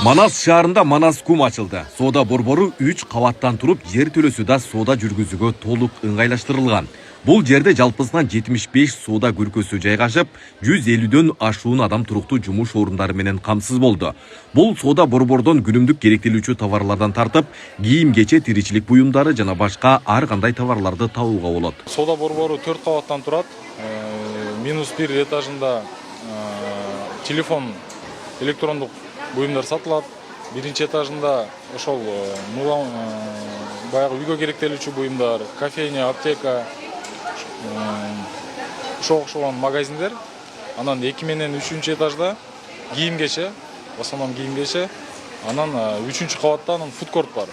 Манас шаарында Манас кум ачылды. Соода борбору 3 кабаттан туруп, жер төлөсү да соода жүргүзүүгө толук ыңгайлаштырылган. Бул жерде жалпысынан 75 соода көркөсү жайгашып, 150дөн ашуун адам туруктуу жумуш орундары менен камсыз болду. Бул соода борбордон күнүмдүк керектелүүчү товарлардан тартып, кийим-кече, тиричилик буюмдары жана башка ар кандай товарларды табууга болот. Соода борбору 4 кабаттан турат. -1 этажында телефон, электрондук буюмдар сатылат. Биринчи этажында ошол баягы үйгө керектелүүчү буюмдар, кофейня, аптека, ошого окшогон магазиндер. Анан 2 менен 3 этажда кийим-кече, в основном кийим-кече. Анан 3 кабатта анан фудкорт бар.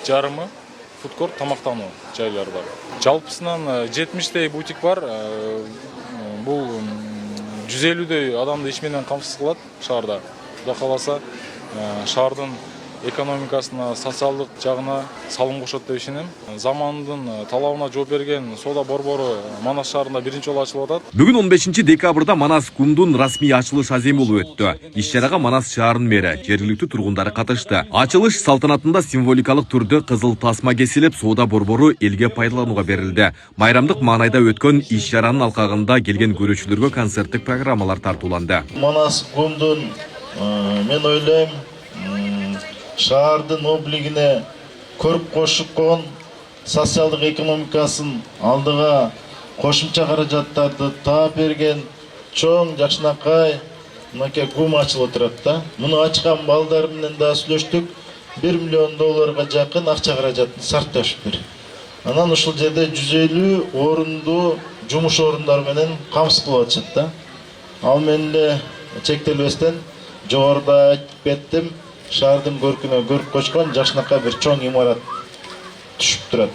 Жарымы фудкорт, тамактануу жайлары бар. Жалпысынан 70дей бутик бар. Бул 150дөй адамды иш менен камсыз кылат шаарда. Кудай кааласа, шаардын экономикасына, социалдык жагына салым кошот деп ишенем. Замандын талабына жооп берген соода борбору Манас шаарында биринчи жолу ачылып атат. Бүгүн 15 декабрда Манас кумдун расмий ачылыш аземи болуп өттү. Иш-чарага Манас шаарынын мэри, жергиликтүү тургундары катышты. Ачылыш салтанатында символикалык түрдө кызыл тасма кесилип, соода борбору элге пайдаланууга берилди. Майрамдык маанайда өткөн иш-чаранын алкагында келген көрүүчүлөргө концерттик программалар тартууланды. Манас кумдун мен ойлойм шаардын облигине көрүп кошуккон социалдык экономикасын алдыга кошумча каражаттарды таап берген чоң жакшынакай мынакей кум ачылып отурат да. Муну ачкан балдар менен да сүйлөштүк. $1 миллион жакын акча каражатын сарпташыптыр. Анан ушул жерде 150 орунду жумуш орундары менен камсыз кылып атышат да. Ал менен эле чектелбестен жогоруда айтып кеттим. Шаардын көркүнө көрүп кочкон жакшынакай бир чоң имарат түшүп турат.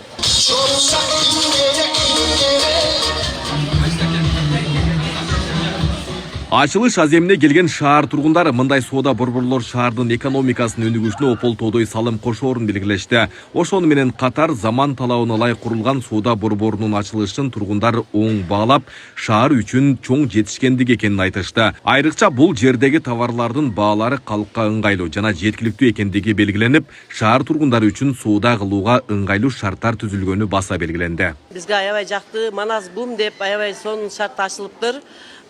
Ачылыш аземине келген шаар тургундары мындай соода борборлор шаардын экономикасынын өнүгүшүнө ополтоодой салым кошоорун белгилешти. Ошону менен катар заман талабына ылайык курулган соода борборунун ачылышын тургундар оң баалап, шаар үчүн чоң жетишкендик экенин айтышты. Айрыкча бул жердеги товарлардын баалары калкка ыңгайлуу жана жеткиликтүү экендиги белгиленип, шаар тургундары үчүн соода кылууга ыңгайлуу шарттар түзүлгөнү баса белгиленди. Бизге аябай жакты, Манас бум деп аябай сонун шарт ачылыптыр.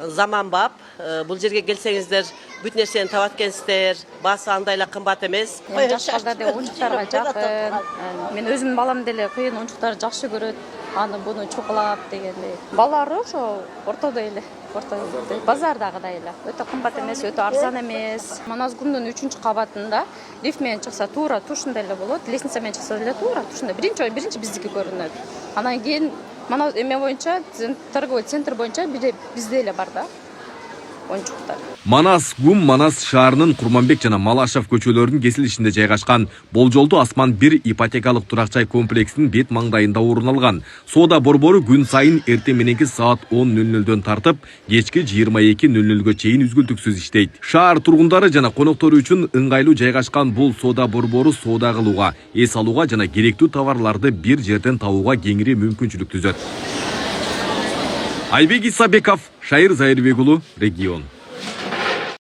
Заманбап, бул жерге келсеңиздер бүт нерсени табат экенсиздер. Баасы андайла кымбат эмес. Жаш балдар деле оюнчуктарга жакын. Мен өзүмдүн балам деле кыйын оюнчуктарды жакшы көрөт. Аны буну чукулап дегендей. Балары ошо ортодой эле. Базардагыдай эле. Өтө кымбат эмес, өтө арзан эмес. Манас кумдун 3 кабатында лифт менен чыкса туура тушундай эле болот. Лестница менен чыкса деле туура тушундай. Биринчи биздики көрүнөт. Анан кийин Манас эме боюнча, торговый центр боюнча бизде эле бар да. Манас кум Манас шаарынын Курманбек жана Малашев көчөлөрүнүн кесилишинде жайгашкан. Болжолдуу Асман 1 ипотекалык турак-жай комплексинин бет маңдайында орун алган. Соода борбору күн сайын эртең мененки саат 10:00дөн тартып, кечки 22:00га чейин үзгүлтүксүз иштейт. Шаар тургундары жана коноктору үчүн ыңгайлуу жайгашкан бул соода борбору соода кылууга, эс алууга жана керектүү товарларды бир жерден табууга кеңири мүмкүнчүлүк түзөт. Айбек Исабеков, Шайыр Зайырбек уулу, Регион.